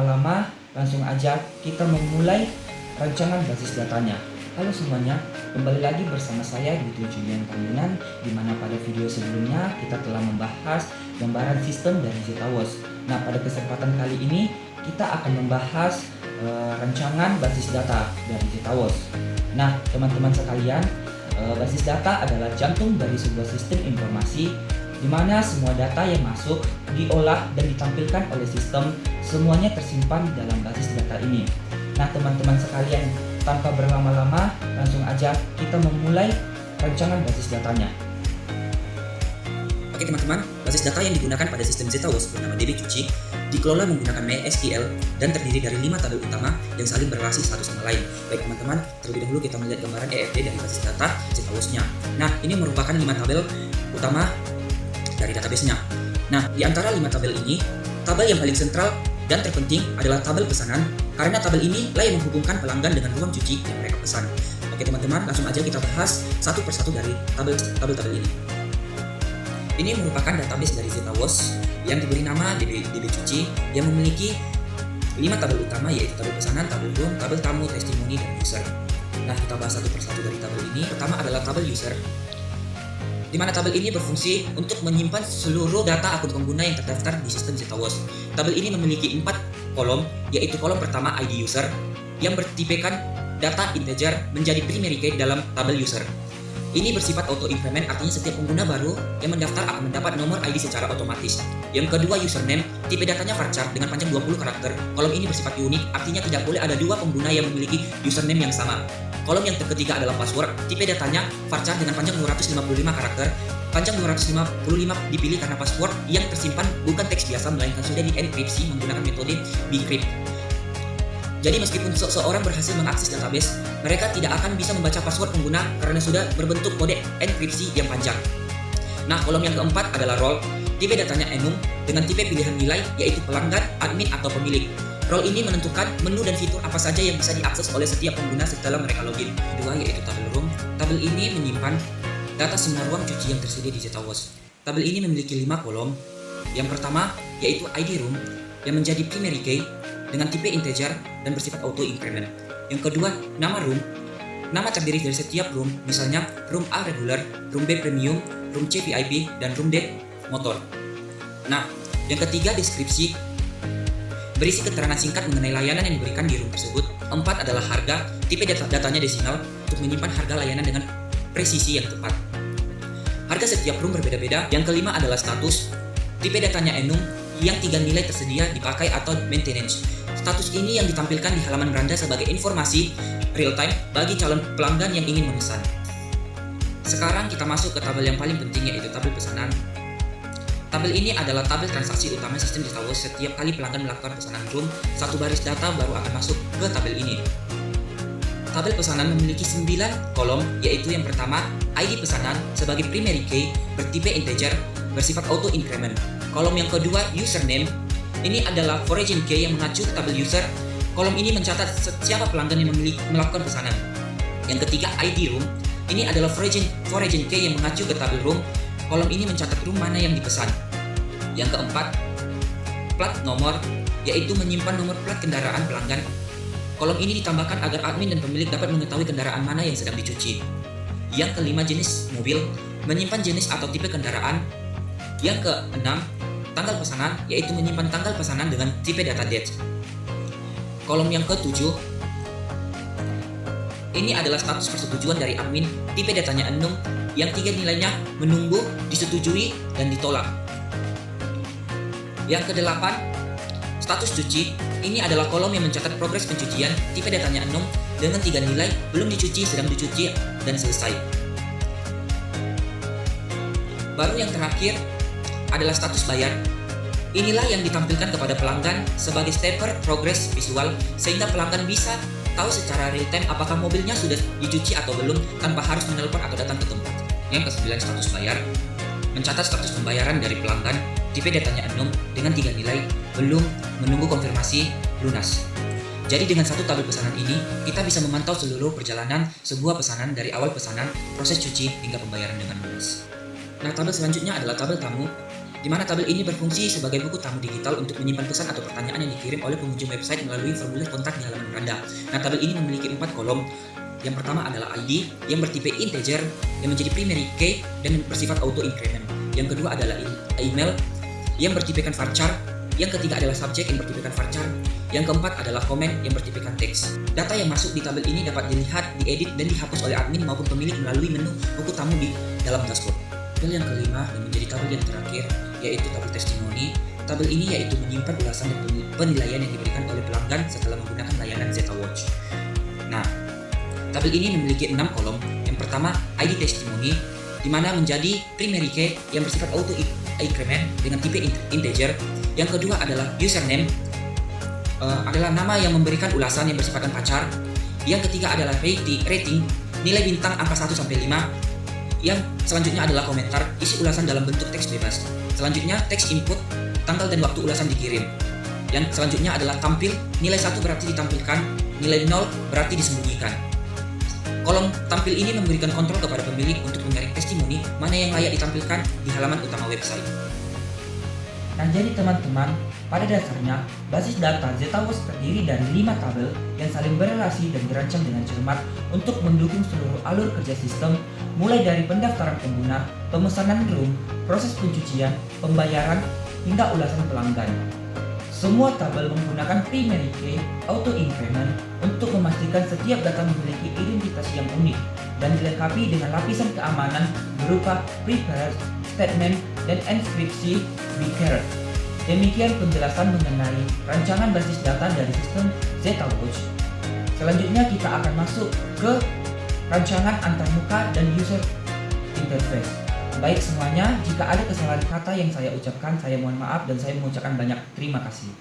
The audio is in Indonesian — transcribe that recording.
Lama, langsung aja kita memulai rancangan basis datanya. Halo semuanya, kembali lagi bersama saya Dwi Julian Tambunan, di mana pada video sebelumnya kita telah membahas gambaran sistem dari ZetaWOS. Nah, pada kesempatan kali ini kita akan membahas rancangan basis data dari ZetaWOS. Nah, teman-teman sekalian, basis data adalah jantung dari sebuah sistem informasi di mana semua data yang masuk, diolah, dan ditampilkan oleh sistem semuanya tersimpan di dalam basis data ini. Nah, teman-teman sekalian, tanpa berlama-lama, langsung aja kita memulai rancangan basis datanya. Oke teman-teman, basis data yang digunakan pada sistem ZetaWOS bernama DB-Cuci dikelola menggunakan MySQL dan terdiri dari 5 tabel utama yang saling berrelasi satu sama lain. Baik teman-teman, terlebih dahulu kita melihat gambaran EFD dari basis data ZetaWOS-nya. Nah, ini merupakan 5 tabel utama dari database-nya. Nah, di antara 5 tabel ini, tabel yang paling sentral dan terpenting adalah tabel pesanan, karena tabel ini lah yang menghubungkan pelanggan dengan ruang cuci yang mereka pesan. Oke teman-teman, langsung aja kita bahas satu persatu dari tabel-tabel ini. Ini merupakan database dari ZetaWOS yang diberi nama DB-Cuci yang memiliki 5 tabel utama, yaitu tabel pesanan, tabel room, tabel tamu, testimoni, dan user. Nah, kita bahas satu persatu dari tabel ini. Pertama adalah tabel user, di mana tabel ini berfungsi untuk menyimpan seluruh data akun pengguna yang terdaftar di sistem ZetaWOS. Tabel ini memiliki 4 kolom, yaitu kolom pertama ID user yang bertipekan data integer menjadi primary key dalam tabel user. Ini bersifat auto increment, artinya setiap pengguna baru yang mendaftar akan mendapat nomor ID secara otomatis. Yang kedua, username, tipe datanya varchar dengan panjang 20 karakter. Kolom ini bersifat unik, artinya tidak boleh ada dua pengguna yang memiliki username yang sama. Kolom yang ketiga adalah password, tipe datanya varchar dengan panjang 255 karakter. Panjang 255 dipilih karena password yang tersimpan bukan teks biasa, melainkan sudah dienkripsi menggunakan metode bcrypt. Jadi meskipun seseorang berhasil mengakses database, mereka tidak akan bisa membaca password pengguna karena sudah berbentuk kode enkripsi yang panjang. Nah, kolom yang keempat adalah role, tipe datanya enum dengan tipe pilihan nilai, yaitu pelanggan, admin, atau pemilik. Role ini menentukan menu dan fitur apa saja yang bisa diakses oleh setiap pengguna setelah mereka login. Kedua, yaitu tabel room. Tabel ini menyimpan data semua ruang cuci yang tersedia di ZetaWOS. Tabel ini memiliki 5 kolom. Yang pertama, yaitu ID room yang menjadi primary key dengan tipe integer dan bersifat auto increment. Yang kedua, nama room. Nama terdiri dari setiap room, misalnya room A regular, room B premium, room C VIP, dan room D motor. Nah, yang ketiga, deskripsi, berisi keterangan singkat mengenai layanan yang diberikan di room tersebut. 4 adalah harga, tipe datanya desimal untuk menyimpan harga layanan dengan presisi yang tepat. Harga setiap room berbeda-beda. Yang kelima adalah status, tipe datanya enum yang 3 nilai tersedia, dipakai, atau maintenance. Status ini yang ditampilkan di halaman beranda sebagai informasi real time bagi calon pelanggan yang ingin memesan. Sekarang kita masuk ke tabel yang paling penting, yaitu tabel pesanan. Tabel ini adalah tabel transaksi utama sistem ZetaWOS. Setiap kali pelanggan melakukan pesanan room, satu baris data baru akan masuk ke tabel ini. Tabel pesanan memiliki 9 kolom, yaitu yang pertama, ID pesanan sebagai primary key bertipe integer bersifat auto increment. Kolom yang kedua, username. Ini adalah origin key yang mengacu ke tabel user. Kolom ini mencatat siapa pelanggan yang melakukan pesanan. Yang ketiga, ID room. Ini adalah origin key yang mengacu ke tabel room. Kolom ini mencatat room mana yang dipesan. Yang keempat, plat nomor, yaitu menyimpan nomor plat kendaraan pelanggan. Kolom ini ditambahkan agar admin dan pemilik dapat mengetahui kendaraan mana yang sedang dicuci. Yang kelima, jenis mobil, menyimpan jenis atau tipe kendaraan. Yang keenam, tanggal pesanan, yaitu menyimpan tanggal pesanan dengan tipe data date. Kolom yang ketujuh, ini adalah status persetujuan dari admin, tipe datanya enum, yang 3 nilainya menunggu, disetujui, dan ditolak. Yang kedelapan, status cuci. Ini adalah kolom yang mencatat progres pencucian, tipe datanya enum, dengan 3 nilai, belum dicuci, sedang dicuci, dan selesai. Baru yang terakhir adalah status bayar. Inilah yang ditampilkan kepada pelanggan sebagai stepper progress visual, sehingga pelanggan bisa tahu secara real time apakah mobilnya sudah dicuci atau belum tanpa harus menelpon atau datang ke tempat. Yang ke-9, status bayar, mencatat status pembayaran dari pelanggan, tipe datanya enum dengan 3 nilai, belum, menunggu konfirmasi, lunas. Jadi dengan satu tabel pesanan ini, kita bisa memantau seluruh perjalanan sebuah pesanan dari awal pesanan, proses cuci, hingga pembayaran dengan lunas. Nah, tabel selanjutnya adalah tabel tamu. di mana tabel ini berfungsi sebagai buku tamu digital untuk menyimpan pesan atau pertanyaan yang dikirim oleh pengunjung website melalui formulir kontak di halaman beranda. Nah, tabel ini memiliki 4 kolom. Yang pertama adalah ID yang bertipe integer yang menjadi primary key dan bersifat auto increment. Yang kedua adalah email yang bertipekan varchar. Yang ketiga adalah subject yang bertipekan varchar. Yang keempat adalah comment yang bertipekan teks. Data yang masuk di tabel ini dapat dilihat, diedit, dan dihapus oleh admin maupun pemilik melalui menu buku tamu di dalam dashboard. Tabel yang kelima dan menjadi tabel yang terakhir yaitu tabel testimoni. Tabel ini yaitu menyimpan ulasan dan penilaian yang diberikan oleh pelanggan setelah menggunakan layanan ZetaWatch. Nah, tabel ini memiliki 6 kolom. Yang pertama, ID testimoni, di mana menjadi primary key yang bersifat auto increment dengan tipe integer. Yang kedua adalah username, adalah nama yang memberikan ulasan yang bersifat pacar. Yang ketiga adalah rating, nilai bintang angka 1 sampai 5. Yang selanjutnya adalah komentar, isi ulasan dalam bentuk teks bebas. Selanjutnya teks input, tanggal dan waktu ulasan dikirim. Yang selanjutnya adalah tampil, nilai 1 berarti ditampilkan, nilai 0 berarti disembunyikan. Kolom tampil ini memberikan kontrol kepada pemilik untuk menyaring testimoni mana yang layak ditampilkan di halaman utama website. Nah, jadi teman-teman, pada dasarnya basis data ZetaWatch terdiri dari 5 tabel yang saling berrelasi dan dirancang dengan cermat untuk mendukung seluruh alur kerja sistem, mulai dari pendaftaran pengguna, pemesanan room, proses pencucian, pembayaran, hingga ulasan pelanggan. Semua tabel menggunakan primary key auto increment untuk memastikan setiap data memiliki identitas yang unik dan dilengkapi dengan lapisan keamanan berupa prepared, statement, dan enkripsi Bcrypt. Demikian penjelasan mengenai rancangan basis data dari sistem ZetaWatch. Selanjutnya kita akan masuk ke rancangan antarmuka dan user interface. Baik semuanya, jika ada kesalahan kata yang saya ucapkan, saya mohon maaf dan saya mengucapkan banyak terima kasih.